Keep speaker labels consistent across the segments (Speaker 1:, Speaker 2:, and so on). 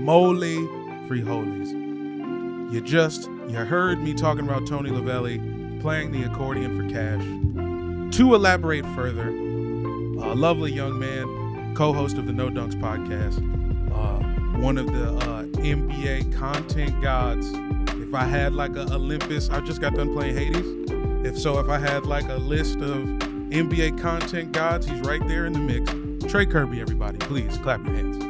Speaker 1: moly frijoles. You heard me talking about Tony Lavelli playing the accordion for cash. To elaborate further, a lovely young man, co-host of the No Dunks podcast, one of the NBA content gods. If I had like a Olympus, I just got done playing Hades. If I had like a list of NBA content gods, he's right there in the mix. Trey Kirby, everybody, please clap your hands.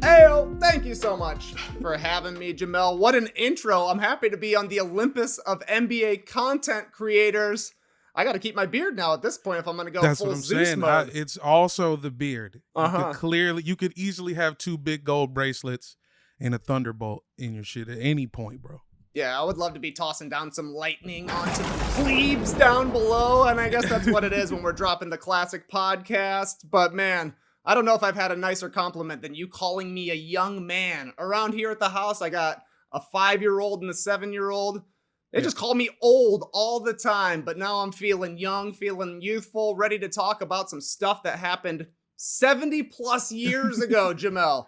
Speaker 2: Ayo, thank you so much for having me, Jamel. What an intro. I'm happy to be on the Olympus of NBA content creators. I got to keep my beard now at this point if I'm going to go full Zeus mode.
Speaker 1: It's also the beard.
Speaker 2: Uh-huh.
Speaker 1: You could easily have two big gold bracelets and a thunderbolt in your shit at any point, bro.
Speaker 2: Yeah, I would love to be tossing down some lightning onto the plebes down below, and I guess that's what it is when we're dropping the classic podcast. But man, I don't know if I've had a nicer compliment than you calling me a young man. Around here at the house, I got a 5-year-old and a 7-year-old. They just call me old all the time, but now I'm feeling young, feeling youthful, ready to talk about some stuff that happened 70 plus years ago, Jamel.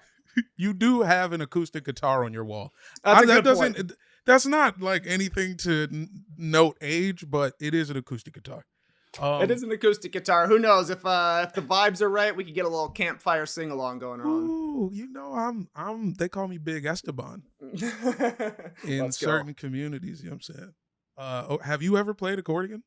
Speaker 1: You do have an acoustic guitar on your wall.
Speaker 2: That's a good point.
Speaker 1: That's not like anything to note age, but it is an acoustic guitar.
Speaker 2: It is an acoustic guitar. Who knows if the vibes are right, we could get a little campfire sing along going on.
Speaker 1: Ooh, you know, they call me Big Esteban in certain communities. You know what I'm saying? Have you ever played accordion?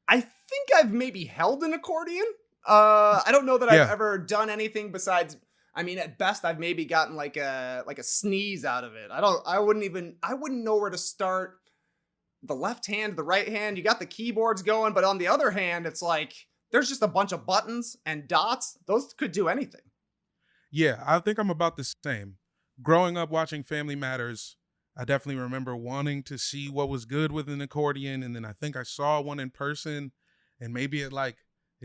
Speaker 2: I think I've maybe held an accordion. I don't know that I've ever done anything besides. I mean, at best, I've maybe gotten like a sneeze out of it. I wouldn't know where to start. The left hand, the right hand, you got the keyboards going, but on the other hand, it's like there's just a bunch of buttons and dots. Those could do anything.
Speaker 1: Yeah, I think I'm about the same. Growing up watching Family Matters, I definitely remember wanting to see what was good with an accordion, and then I think I saw one in person, and maybe it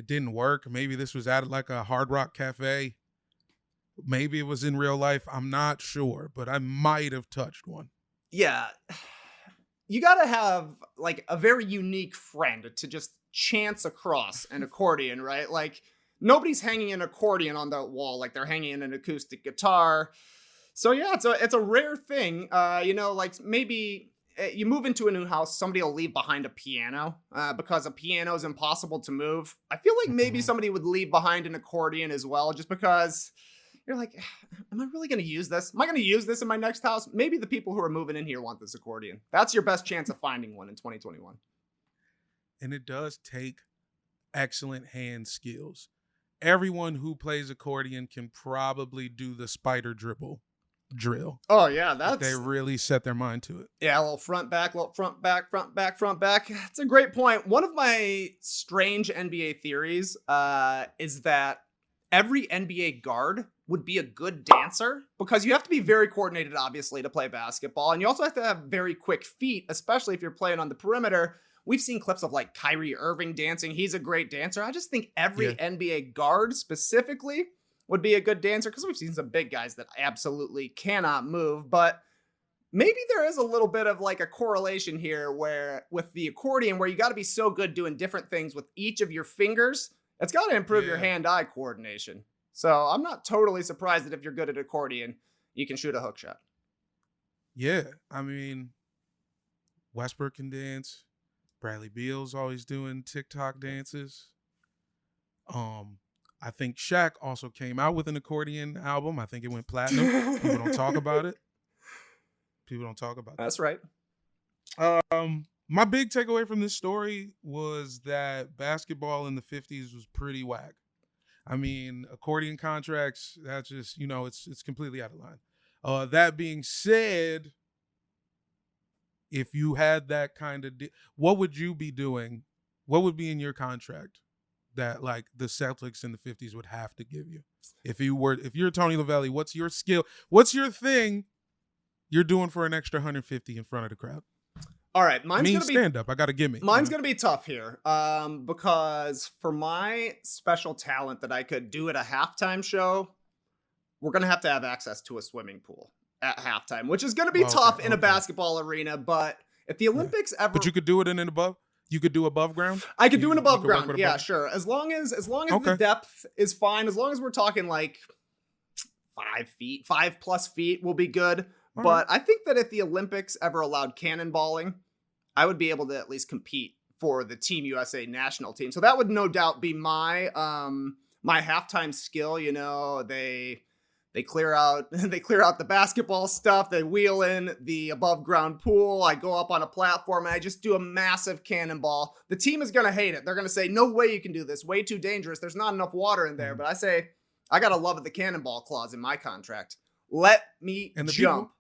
Speaker 1: didn't work. Maybe this was at like a Hard Rock Cafe. Maybe it was in real life. I'm not sure, but I might have touched one.
Speaker 2: Yeah. You got to have like a very unique friend to just chance across an accordion, right? Like nobody's hanging an accordion on the wall like they're hanging an acoustic guitar. So yeah, it's a rare thing. Like maybe you move into a new house, somebody will leave behind a piano because a piano is impossible to move. I feel like maybe somebody would leave behind an accordion as well, just because you're like, am I really going to use this? Am I going to use this in my next house? Maybe the people who are moving in here want this accordion. That's your best chance of finding one in 2021.
Speaker 1: And it does take excellent hand skills. Everyone who plays accordion can probably do the spider dribble drill.
Speaker 2: Oh, yeah.
Speaker 1: They really set their mind to it.
Speaker 2: Yeah, a little front, back, front, back. That's a great point. One of my strange NBA theories is that every NBA guard would be a good dancer because you have to be very coordinated, obviously, to play basketball. And you also have to have very quick feet, especially if you're playing on the perimeter. We've seen clips of like Kyrie Irving dancing. He's a great dancer. I just think every NBA guard specifically would be a good dancer because we've seen some big guys that absolutely cannot move. But maybe there is a little bit of like a correlation here where with the accordion, where you got to be so good doing different things with each of your fingers. It's got to improve your hand-eye coordination. So I'm not totally surprised that if you're good at accordion, you can shoot a hook shot.
Speaker 1: Yeah, I mean, Westbrook can dance. Bradley Beal's always doing TikTok dances. I think Shaq also came out with an accordion album. I think it went platinum. People don't talk about it.
Speaker 2: That's right.
Speaker 1: My big takeaway from this story was that basketball in the 50s was pretty whack. I mean, accordion contracts, that's just, it's completely out of line. That being said, if you had that kind of, what would you be doing? What would be in your contract that like the Celtics in the 50s would have to give you? If you're Tony Lavelli, what's your skill? What's your thing you're doing for an extra 150 in front of the crowd?
Speaker 2: All right, mine's gonna be
Speaker 1: stand up. I got a gimme.
Speaker 2: Mine's gonna be tough here, because for my special talent that I could do at a halftime show, we're gonna have to have access to a swimming pool at halftime, which is gonna be tough in a basketball arena. But if the Olympics ever,
Speaker 1: but you could do it in above. You could do above ground.
Speaker 2: I could do an above ground. Yeah, sure. As long as the depth is fine. As long as we're talking like 5 feet, 5+ feet will be good.
Speaker 1: All right.
Speaker 2: But I think that if the Olympics ever allowed cannonballing, I would be able to at least compete for the Team USA national team. So that would no doubt be my my halftime skill. You know, they clear out the basketball stuff. They wheel in the above ground pool. I go up on a platform and I just do a massive cannonball. The team is going to hate it. They're going to say, no way you can do this. Way too dangerous. There's not enough water in there. But I say, I got to love it, the cannonball clause in my contract. Let me jump.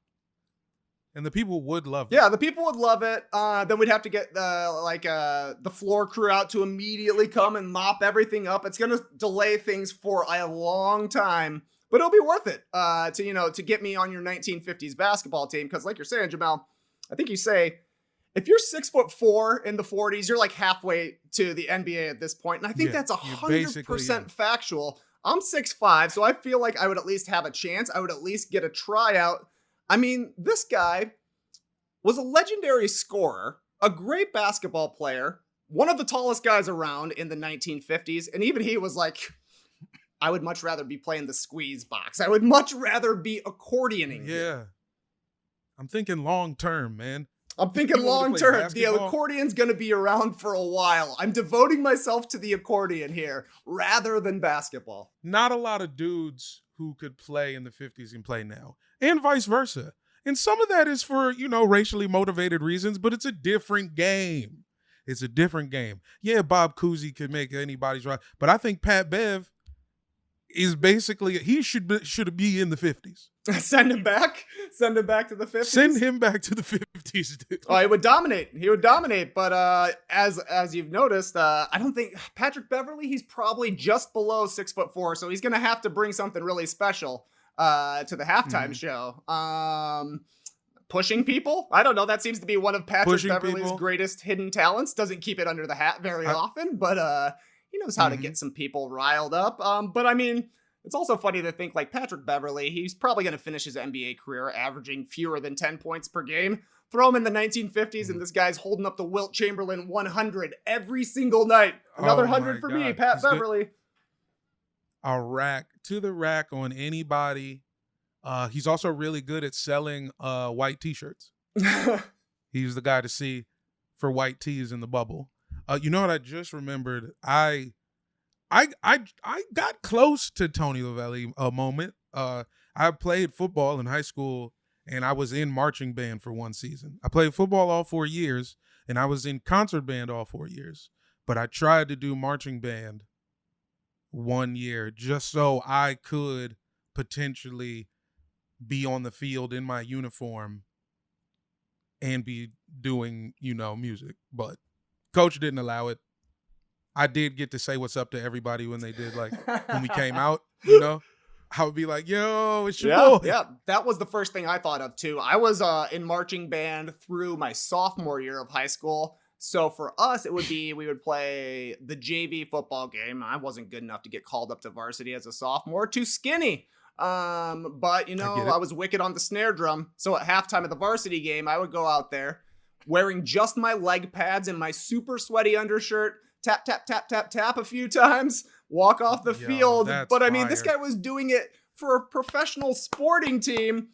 Speaker 1: And the people would love it.
Speaker 2: Yeah, the people would love it. Then we'd have to get the floor crew out to immediately come and mop everything up. It's going to delay things for a long time. But it'll be worth it to get me on your 1950s basketball team. Because like you're saying, Jamal, I think you say, if you're 6'4" in the 40s, you're like halfway to the NBA at this point. And I think that's 100% factual. I'm 6'5", so I feel like I would at least have a chance. I would at least get a tryout. I mean, this guy was a legendary scorer, a great basketball player, one of the tallest guys around in the 1950s. And even he was like, I would much rather be playing the squeeze box. I would much rather be accordioning.
Speaker 1: Yeah. I'm thinking long term, man.
Speaker 2: I'm thinking long term. The accordion's going to be around for a while. I'm devoting myself to the accordion here rather than basketball.
Speaker 1: Not a lot of dudes who could play in the 50s can play now, and vice versa. And some of that is for, racially motivated reasons, but it's a different game. It's a different game. Yeah, Bob Cousy could make anybody's right, but I think Pat Bev is basically, he should be in the 50s.
Speaker 2: Send him back to the 50s.
Speaker 1: Send him back to the 50s. Dude.
Speaker 2: Oh, he would dominate. But as you've noticed, I don't think Patrick Beverley, he's probably just below 6'4", so he's gonna have to bring something really special to the halftime show. Pushing people, I don't know. That seems to be one of Patrick Beverley's greatest hidden talents. Doesn't keep it under the hat very often, but he knows how to get some people riled up. But I mean, it's also funny to think like Patrick Beverley, he's probably going to finish his NBA career averaging fewer than 10 points per game. Throw him in the 1950s and this guy's holding up the Wilt Chamberlain 100 every single night. Another 100 for me, Pat Beverley.
Speaker 1: A rack to the rack on anybody. He's also really good at selling white t-shirts. He's the guy to see for white tees in the bubble. You know what I just remembered? I got close to Tony Lavelli a moment. I played football in high school and I was in marching band for one season. I played football all 4 years and I was in concert band all 4 years. But I tried to do marching band 1 year just so I could potentially be on the field in my uniform and be doing, music. But coach didn't allow it. I did get to say what's up to everybody when they did, like, when we came out, I would be like, yo, it's your boy.
Speaker 2: Yeah, that was the first thing I thought of, too. I was in marching band through my sophomore year of high school. So for us, we would play the JV football game. I wasn't good enough to get called up to varsity as a sophomore. Too skinny. But, I was wicked on the snare drum. So at halftime of the varsity game, I would go out there wearing just my leg pads and my super sweaty undershirt, tap, tap, tap, tap, tap a few times, walk off the field. But I mean, this guy was doing it for a professional sporting team.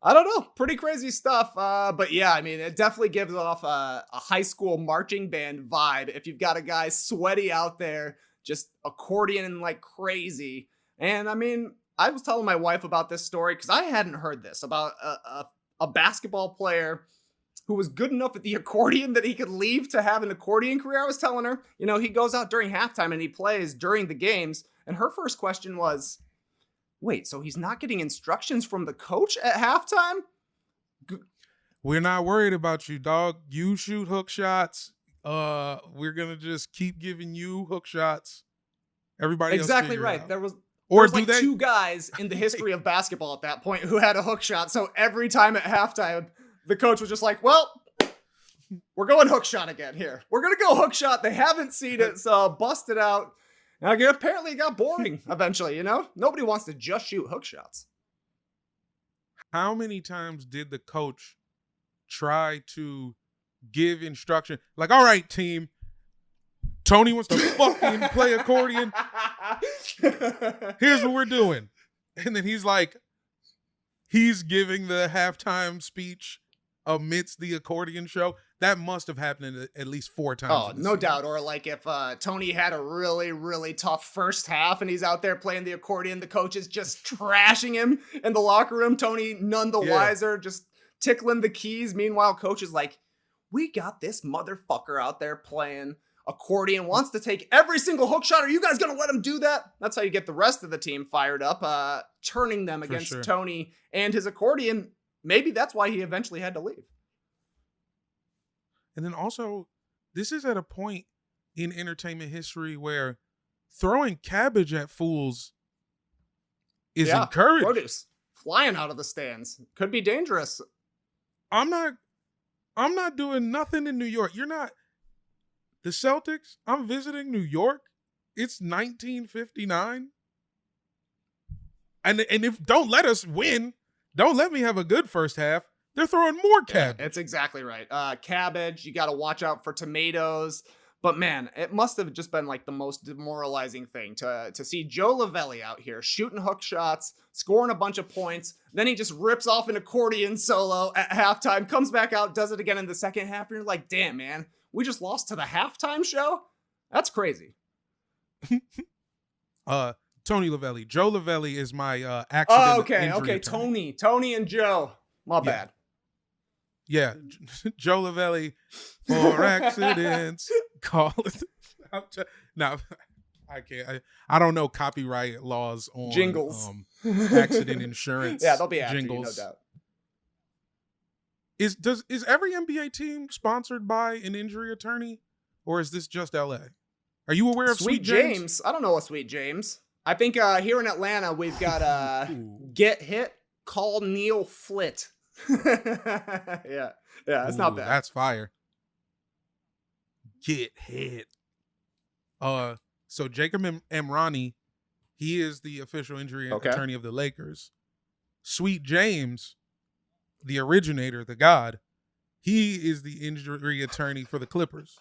Speaker 2: I don't know. Pretty crazy stuff. But yeah, I mean, it definitely gives off a high school marching band vibe. If you've got a guy sweaty out there, just accordioning like crazy. And I mean, I was telling my wife about this story because I hadn't heard this about a basketball player who was good enough at the accordion that he could leave to have an accordion career. I was telling her, he goes out during halftime and he plays during the games. And her first question was, wait, so he's not getting instructions from the coach at halftime?
Speaker 1: We're not worried about you, dog. You shoot hook shots. We're going to just keep giving you hook shots. Everybody
Speaker 2: exactly
Speaker 1: else
Speaker 2: right.
Speaker 1: Out.
Speaker 2: There was
Speaker 1: like
Speaker 2: two guys in the history of basketball at that point who had a hook shot. So every time at halftime, the coach was just like, well, we're going hook shot again here. We're going to go hook shot. They haven't seen it, so bust it out. Now, apparently it got boring eventually, Nobody wants to just shoot hook shots.
Speaker 1: How many times did the coach try to give instruction? Like, all right, team, Tony wants to fucking play accordion. Here's what we're doing. And then he's giving the halftime speech amidst the accordion show. That must have happened at least 4 times.
Speaker 2: Oh, no doubt. Or like if Tony had a really, really tough first half and he's out there playing the accordion, the coach is just trashing him in the locker room. Tony, none the wiser, just tickling the keys. Meanwhile, coach is like, we got this motherfucker out there playing accordion, wants to take every single hook shot. Are you guys going to let him do that? That's how you get the rest of the team fired up, turning them against Tony and his accordion. Maybe that's why he eventually had to leave.
Speaker 1: And then also, this is at a point in entertainment history where throwing cabbage at fools is encouraged.
Speaker 2: Produce flying out of the stands could be dangerous.
Speaker 1: I'm not doing nothing in New York. You're not. The Celtics, I'm visiting New York. It's 1959. And if don't let us win, don't let me have a good first half. They're throwing more cabbage.
Speaker 2: Yeah, it's exactly right. Cabbage, you got to watch out for tomatoes. But man, it must have just been like the most demoralizing thing to see Joe Lavelli out here shooting hook shots, scoring a bunch of points. Then he just rips off an accordion solo at halftime, comes back out, does it again in the second half. And you're like, damn, man, we just lost to the halftime show? That's crazy.
Speaker 1: Tony Lavelli. Joe Lavelli is my accident injury attorney.
Speaker 2: Tony and Joe. My bad.
Speaker 1: Yeah, Joe Lavelli for accidents. Call it. No, I can't. I don't know copyright laws on
Speaker 2: jingles,
Speaker 1: accident insurance.
Speaker 2: Yeah, they'll be after
Speaker 1: jingles.
Speaker 2: You, no
Speaker 1: Is
Speaker 2: doubt.
Speaker 1: every NBA team sponsored by an injury attorney, or is this just LA? Are you aware of Sweet James?
Speaker 2: I don't know a Sweet James. I think here in Atlanta we've got Get Hit, Call Neil Flitt. yeah, it's not bad.
Speaker 1: That's fire. Get hit. So Jacob Emrani, he is the official injury attorney of the Lakers. Sweet James, the originator, the god, he is the injury attorney for the Clippers.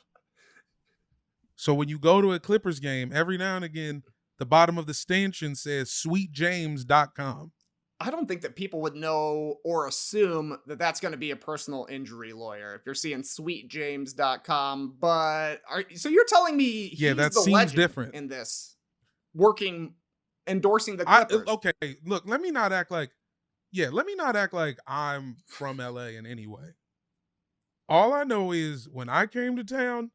Speaker 1: So when you go to a Clippers game, every now and again, the bottom of the stanchion says sweetjames.com.
Speaker 2: I don't think that people would know or assume that that's going to be a personal injury lawyer if you're seeing sweetjames.com. But so you're telling me he's
Speaker 1: that
Speaker 2: the
Speaker 1: seems
Speaker 2: legend
Speaker 1: different
Speaker 2: in this, endorsing the Clippers.
Speaker 1: Okay, look, let me not act like I'm from LA in any way. All I know is when I came to town,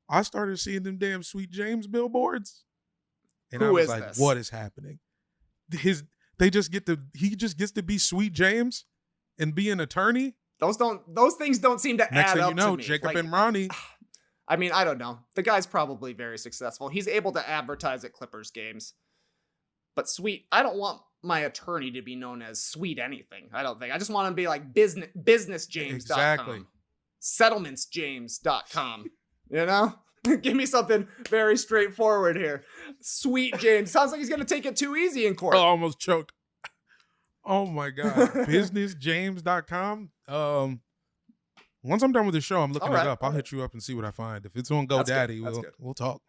Speaker 1: I started seeing them damn Sweet James billboards. And I was like, this? What is happening? He just gets to be Sweet James and be an attorney.
Speaker 2: Those things don't seem to
Speaker 1: Next
Speaker 2: add
Speaker 1: thing
Speaker 2: up
Speaker 1: you know,
Speaker 2: to me.
Speaker 1: Jacob and Ronnie.
Speaker 2: I mean, I don't know. The guy's probably very successful. He's able to advertise at Clippers games. But Sweet, I don't want my attorney to be known as Sweet anything. I don't think. I just want him to be like businessjames.com.
Speaker 1: Exactly.
Speaker 2: Settlementsjames.com. You know? Give me something very straightforward here. Sweet James. Sounds like he's going to take it too easy in court.
Speaker 1: I almost choked. Oh my God. Businessjames.com. Once I'm done with the show, I'm looking it up. I'll hit you up and see what I find. If it's on GoDaddy, we'll talk.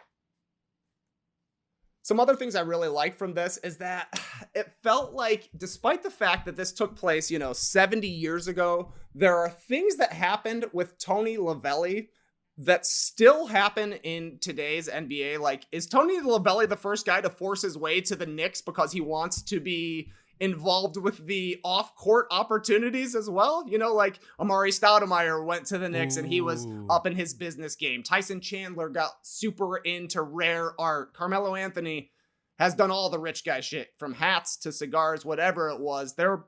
Speaker 2: Some other things I really like from this is that it felt like, despite the fact that this took place, 70 years ago, there are things that happened with Tony Lavelli that still happen in today's NBA. Like, is Tony Lavelli the first guy to force his way to the Knicks because he wants to be involved with the off-court opportunities as well? Like Amari Stoudemire went to the Knicks and he was up in his business game. Tyson Chandler got super into rare art. Carmelo Anthony has done all the rich guy shit, from hats to cigars, whatever it was. They're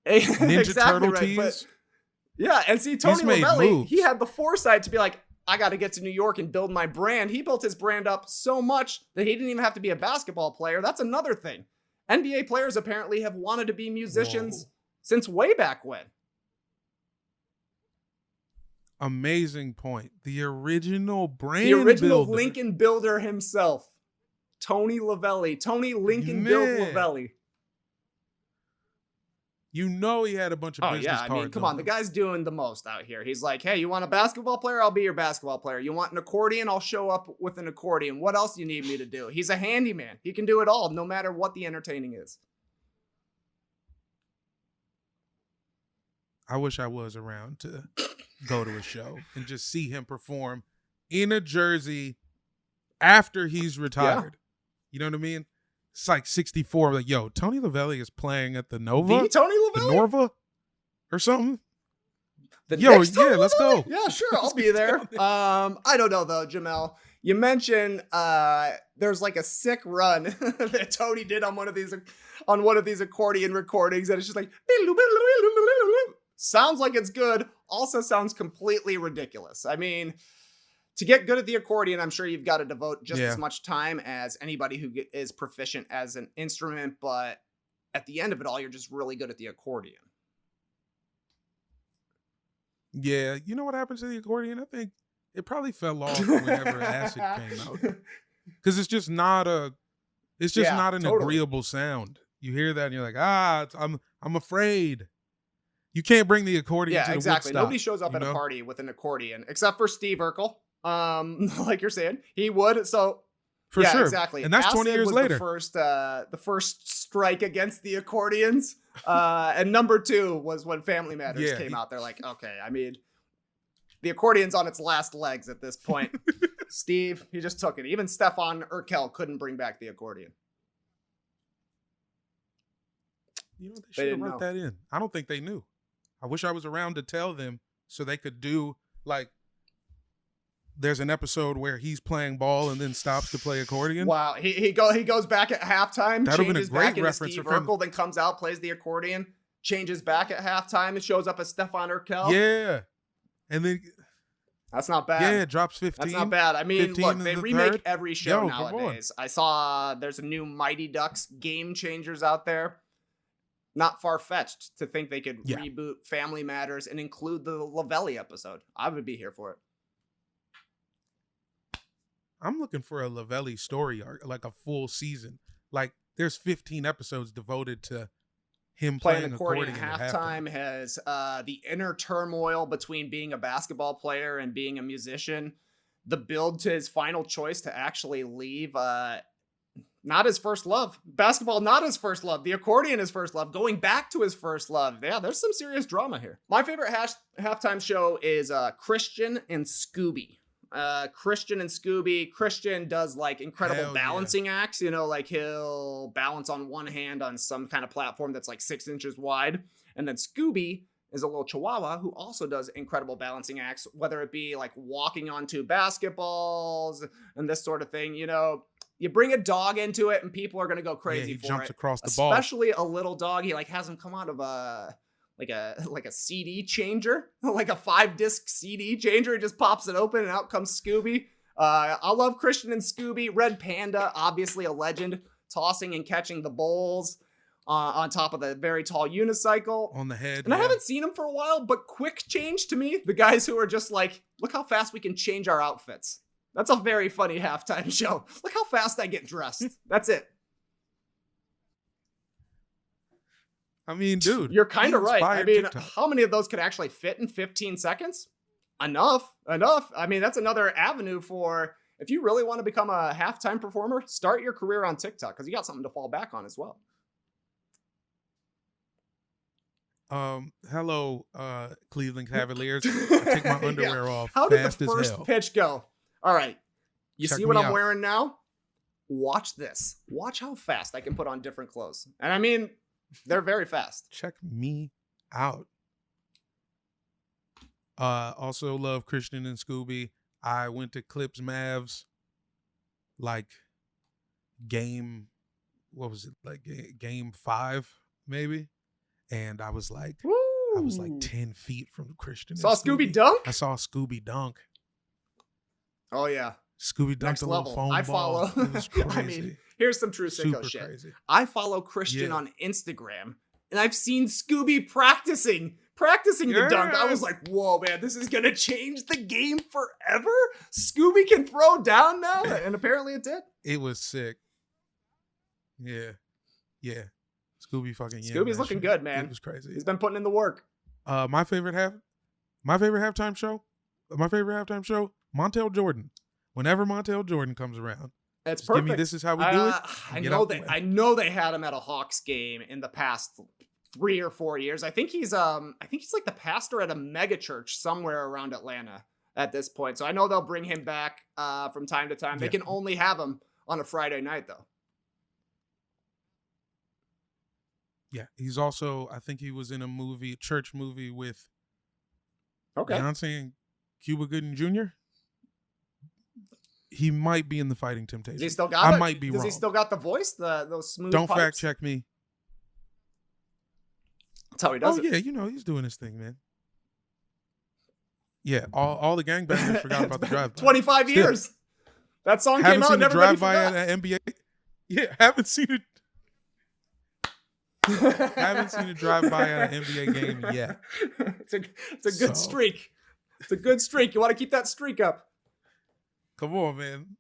Speaker 1: Ninja
Speaker 2: exactly
Speaker 1: Turtle
Speaker 2: right,
Speaker 1: tees.
Speaker 2: but yeah, and see, Tony Lavelli, he had the foresight to be like, I got to get to New York and build my brand. He built his brand up so much that he didn't even have to be a basketball player. That's another thing. NBA players apparently have wanted to be musicians since way back when.
Speaker 1: Amazing point. The original brand
Speaker 2: The original
Speaker 1: builder.
Speaker 2: Lincoln builder himself. Tony Lavelli. Tony Lincoln built Lavelli.
Speaker 1: He had a bunch of business cards.
Speaker 2: I mean, come on. The guy's doing the most out here. He's like, hey, you want a basketball player? I'll be your basketball player. You want an accordion? I'll show up with an accordion. What else do you need me to do? He's a handyman. He can do it all, no matter what the entertaining is.
Speaker 1: I wish I was around to go to a show and just see him perform in a jersey after he's retired. You know what I mean? It's like 64. Like, yo, Tony Lavelli is playing at the Nova?
Speaker 2: The Tony
Speaker 1: The
Speaker 2: Lavelli?
Speaker 1: Norva? Or something?
Speaker 2: Yo,
Speaker 1: yeah, let's go.
Speaker 2: Yeah, sure, I'll be there. I don't know though, Jamel. You mentioned there's like a sick run that Tony did on one of these accordion recordings, and it's just like sounds like it's good, also sounds completely ridiculous. I mean, to get good at the accordion, I'm sure you've got to devote just as much time as anybody who is proficient as an instrument, but at the end of it all, you're just really good at the accordion.
Speaker 1: Yeah, you know what happens to the accordion? I think it probably fell off whenever acid came out, because it's just not an agreeable sound. You hear that and you're like, I'm afraid. You can't bring the accordion to the
Speaker 2: exactly.
Speaker 1: Woodstock,
Speaker 2: Nobody shows up at a party with an accordion except for Steve Urkel. Like you're saying, he would. So
Speaker 1: for sure,
Speaker 2: exactly.
Speaker 1: And that's
Speaker 2: acid
Speaker 1: 20 years
Speaker 2: was
Speaker 1: later.
Speaker 2: The first strike against the accordions. And number 2 was when Family Matters came out. They're like, okay, I mean, the accordion's on its last legs at this point. Steve, he just took it. Even Stefan Urkel couldn't bring back the accordion.
Speaker 1: You know, they should have wrote that in. I don't think they knew. I wish I was around to tell them so they could do, like, there's an episode where he's playing ball and then stops to play accordion.
Speaker 2: Wow. He goes back at halftime,
Speaker 1: That'd have been a
Speaker 2: changes
Speaker 1: great
Speaker 2: back into
Speaker 1: reference
Speaker 2: Steve
Speaker 1: for him.
Speaker 2: Urkel, then comes out, plays the accordion, changes back at halftime, and shows up as Stefan Urkel.
Speaker 1: Yeah. And then...
Speaker 2: That's not bad.
Speaker 1: Yeah, it drops 15.
Speaker 2: That's not bad. I mean, look, they remake every show nowadays. I saw there's a new Mighty Ducks Game Changers out there. Not far-fetched to think they could reboot Family Matters and include the Lavelli episode. I would be here for it.
Speaker 1: I'm looking for a Lavelli story arc, like a full season. Like, there's 15 episodes devoted to him playing accordion at halftime.
Speaker 2: Has the inner turmoil between being a basketball player and being a musician. The build to his final choice to actually leave. Not his first love. Basketball, not his first love. The accordion is first love. Going back to his first love. Yeah, there's some serious drama here. My favorite halftime show is Christian and Scooby. Christian and Scooby. Christian does like incredible balancing acts. You know, like he'll balance on one hand on some kind of platform that's like 6 inches wide. And then Scooby is a little chihuahua who also does incredible balancing acts, whether it be like walking onto basketballs and this sort of thing. You know, you bring a dog into it and people are going to go crazy for it.
Speaker 1: He jumps across the ball.
Speaker 2: Especially a little dog. He like has him come out of like a CD changer, like a 5-disc CD changer. It just pops it open and out comes Scooby. I love Christian and Scooby. Red Panda, obviously a legend, tossing and catching the bowls on top of the very tall unicycle.
Speaker 1: On the head.
Speaker 2: And I haven't seen him for a while, but quick change to me. The guys who are just like, look how fast we can change our outfits. That's a very funny halftime show. Look how fast I get dressed. That's it.
Speaker 1: I mean, dude.
Speaker 2: You're kind of right. I mean, how many of those could actually fit in 15 seconds? Enough. I mean, that's another avenue for, if you really want to become a halftime performer, start your career on TikTok because you got something to fall back on as well.
Speaker 1: Hello, Cleveland Cavaliers. I take my underwear off.
Speaker 2: How did the first pitch go? All right. You see what I'm wearing now? Watch this. Watch how fast I can put on different clothes. And I mean, they're very fast.
Speaker 1: Check me out. Also love Christian and Scooby. I went to Clips Mavs like game 5 maybe, and I was like 10 feet from Christian.
Speaker 2: Saw Scooby dunk?
Speaker 1: I saw Scooby dunk.
Speaker 2: Oh yeah.
Speaker 1: Scooby dunked a little foam
Speaker 2: I
Speaker 1: ball.
Speaker 2: follow.
Speaker 1: It was crazy.
Speaker 2: I mean, here's some true sicko shit.
Speaker 1: Crazy.
Speaker 2: I follow Christian on Instagram, and I've seen Scooby practicing the dunk. I was like, whoa, man, this is gonna change the game forever. Scooby can throw down now, and apparently it did.
Speaker 1: It was sick. Yeah.
Speaker 2: Scooby's looking good, man.
Speaker 1: It was crazy.
Speaker 2: He's been putting in the work.
Speaker 1: My favorite halftime show, Montel Jordan. Whenever Montel Jordan comes around,
Speaker 2: it's
Speaker 1: perfect.
Speaker 2: Give me,
Speaker 1: this is how we do it.
Speaker 2: I know they had him at a Hawks game in the past 3 or 4 years. I think he's like the pastor at a mega church somewhere around Atlanta at this point. So I know they'll bring him back from time to time. They
Speaker 1: Yeah.
Speaker 2: can only have him on a Friday night though.
Speaker 1: Yeah, he's also, I think he was in a church movie with
Speaker 2: Okay.
Speaker 1: Beyonce and Cuba Gooding Jr. He might be in the Fighting Temptations.
Speaker 2: Does he still got
Speaker 1: I might be wrong.
Speaker 2: Does he still got the voice? Those smooth
Speaker 1: Don't
Speaker 2: pipes?
Speaker 1: fact check me.
Speaker 2: That's how he does
Speaker 1: Oh,
Speaker 2: it.
Speaker 1: yeah, he's doing his thing, man. Yeah, all the gangbangers forgot about the drive-by.
Speaker 2: 25 years. That song
Speaker 1: Haven't
Speaker 2: came out
Speaker 1: seen
Speaker 2: and
Speaker 1: the
Speaker 2: everybody
Speaker 1: drive-by
Speaker 2: forgot.
Speaker 1: at an NBA. Yeah, haven't seen it. Haven't seen a drive-by at an NBA game yet.
Speaker 2: It's a good streak. It's a good streak. You want to keep that streak up.
Speaker 1: Come on, man.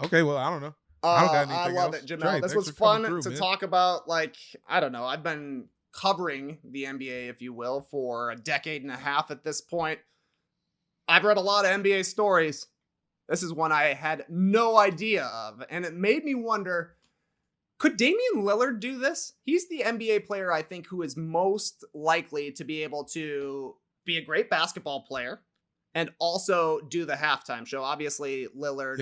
Speaker 1: Okay, well, I don't know. I don't got anything
Speaker 2: I love
Speaker 1: else.
Speaker 2: it, Jamel.
Speaker 1: Trey,
Speaker 2: this
Speaker 1: thanks
Speaker 2: was
Speaker 1: for coming
Speaker 2: fun
Speaker 1: through,
Speaker 2: to
Speaker 1: man.
Speaker 2: talk about. Like, I don't know. I've been covering the NBA, if you will, for a decade and a half at this point. I've read a lot of NBA stories. This is one I had no idea of, and it made me wonder, could Damian Lillard do this? He's the NBA player, I think, who is most likely to be able to be a great basketball player and also do the halftime show. Obviously, Lillard,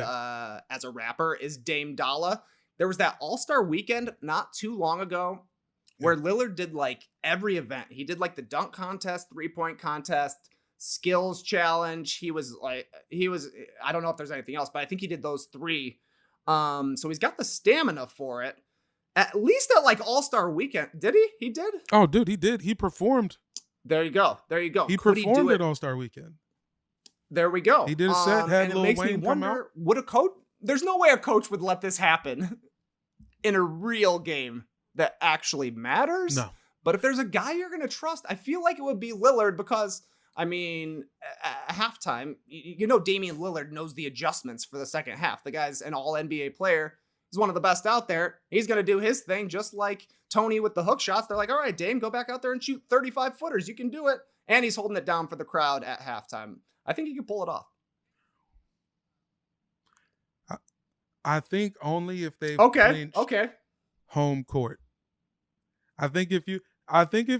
Speaker 2: as a rapper, is Dame Dollar. There was that All-Star weekend not too long ago where Lillard did like every event. He did like the dunk contest, 3-point contest, skills challenge. He was, I don't know if there's anything else, but I think he did those 3. So he's got the stamina for it. At least at like All-Star weekend. Did he? He did?
Speaker 1: Oh, dude, he did. He performed.
Speaker 2: There you go.
Speaker 1: He performed at All-Star weekend.
Speaker 2: There we go.
Speaker 1: He did a set, had
Speaker 2: and
Speaker 1: Lil
Speaker 2: it makes
Speaker 1: Wayne
Speaker 2: me
Speaker 1: come
Speaker 2: wonder,
Speaker 1: out.
Speaker 2: would a coach, there's no way a coach would let this happen in a real game that actually matters.
Speaker 1: No.
Speaker 2: But if there's a guy you're going to trust, I feel like it would be Lillard because, I mean, at halftime, Damian Lillard knows the adjustments for the second half. The guy's an all-NBA player. He's one of the best out there. He's going to do his thing just like Tony with the hook shots. They're like, all right, Dame, go back out there and shoot 35-footers. You can do it. And he's holding it down for the crowd at halftime. I think he can pull it off.
Speaker 1: I think only if they've
Speaker 2: clinched
Speaker 1: home court. I think if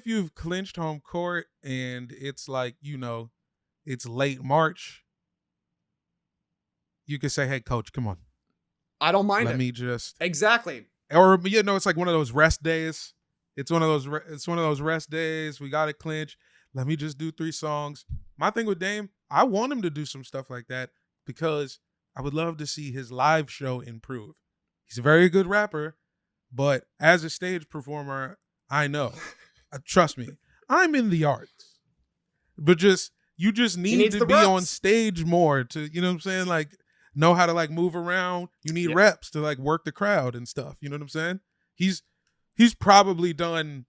Speaker 1: you've clinched home court and it's like, it's late March, you could say, hey, coach, come on.
Speaker 2: I don't mind it.
Speaker 1: Let me just.
Speaker 2: Exactly.
Speaker 1: Or, it's like one of those rest days. It's one of those rest days. We got it clinched. Let me just do 3 songs. My thing with Dame, I want him to do some stuff like that because I would love to see his live show improve. He's a very good rapper, but as a stage performer, I know. Trust me, I'm in the arts. But you just need to be on stage more to, you know what I'm saying? Like, know how to like move around. You need reps to like work the crowd and stuff. You know what I'm saying? He's probably done,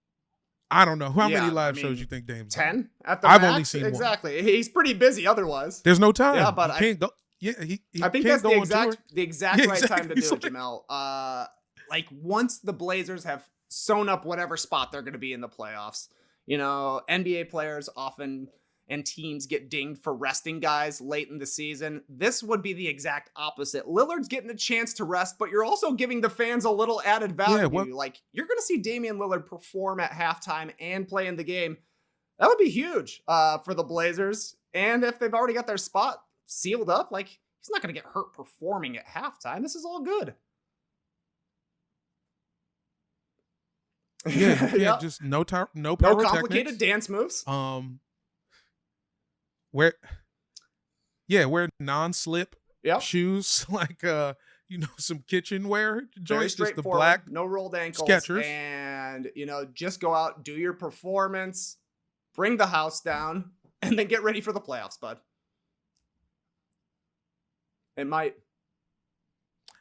Speaker 1: I don't know. How many live shows you think Dame's
Speaker 2: 10
Speaker 1: done?
Speaker 2: at the
Speaker 1: I've
Speaker 2: max?
Speaker 1: only seen
Speaker 2: exactly. 1. He's pretty busy otherwise.
Speaker 1: There's no time.
Speaker 2: Yeah, but
Speaker 1: he can't go. Yeah,
Speaker 2: I think
Speaker 1: can't
Speaker 2: that's
Speaker 1: go on tour.
Speaker 2: the exact right time to do it, Jamel. Like once the Blazers have sewn up whatever spot they're going to be in the playoffs, NBA players often and teams get dinged for resting guys late in the season. This would be the exact opposite. Lillard's getting a chance to rest, but you're also giving the fans a little added value. Like you're going to see Damian Lillard perform at halftime and play in the game. That would be huge for the Blazers. And if they've already got their spot sealed up, like he's not going to get hurt performing at halftime. This is all good.
Speaker 1: Yeah, just no
Speaker 2: complicated dance moves.
Speaker 1: Wear non-slip shoes, like some kitchenware joints, just the black,
Speaker 2: no rolled ankles,
Speaker 1: Skechers,
Speaker 2: and just go out, do your performance, bring the house down, and then get ready for the playoffs, bud. It might.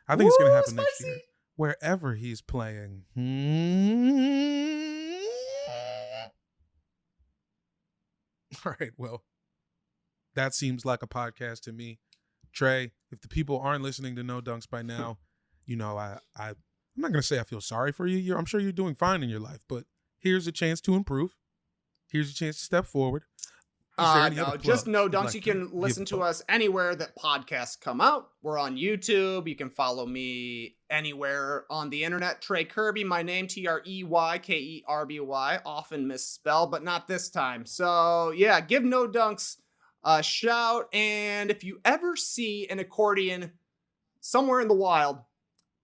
Speaker 1: I think it's gonna happen next year, wherever he's playing. All right, well. That seems like a podcast to me. Trey, if the people aren't listening to No Dunks by now, I'm not going to say I feel sorry for you. I'm sure you're doing fine in your life, but here's a chance to improve. Here's a chance to step forward. there any
Speaker 2: No,
Speaker 1: other
Speaker 2: just
Speaker 1: plug
Speaker 2: No
Speaker 1: you'd
Speaker 2: Dunks.
Speaker 1: like
Speaker 2: You
Speaker 1: to
Speaker 2: can listen
Speaker 1: give
Speaker 2: to
Speaker 1: folks?
Speaker 2: us anywhere that podcasts come out. We're on YouTube. You can follow me anywhere on the internet. Trey Kirby, my name, TreyKerby, often misspelled, but not this time. So yeah, give No Dunks a shout. And if you ever see an accordion somewhere in the wild,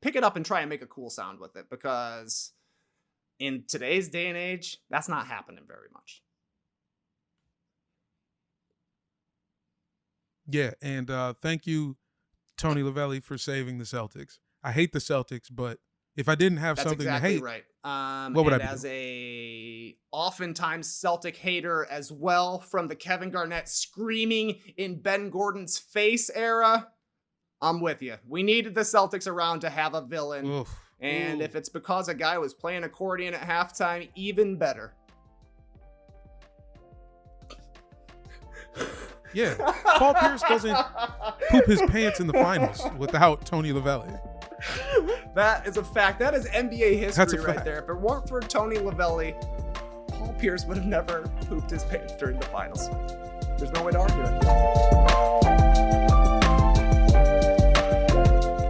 Speaker 2: pick it up and try and make a cool sound with it, because in today's day and age, that's not happening very much.
Speaker 1: Yeah, and thank you, Tony Lavelli, for saving the Celtics. I hate the Celtics, but if I didn't have
Speaker 2: That's
Speaker 1: something
Speaker 2: exactly
Speaker 1: to hate,
Speaker 2: right.
Speaker 1: what would I
Speaker 2: And
Speaker 1: be
Speaker 2: as
Speaker 1: doing?
Speaker 2: a oftentimes Celtic hater as well, from the Kevin Garnett screaming in Ben Gordon's face era, I'm with you. We needed the Celtics around to have a villain.
Speaker 1: Oof.
Speaker 2: And
Speaker 1: Ooh.
Speaker 2: if it's because a guy was playing accordion at halftime, even better.
Speaker 1: Yeah, Paul Pierce doesn't poop his pants in the finals without Tony Lavelli.
Speaker 2: That is a fact. That is NBA history
Speaker 1: That's a
Speaker 2: right
Speaker 1: fact.
Speaker 2: there. If it weren't for Tony Lavelli, Paul Pierce would have never pooped his pants during the finals. There's no way to argue it.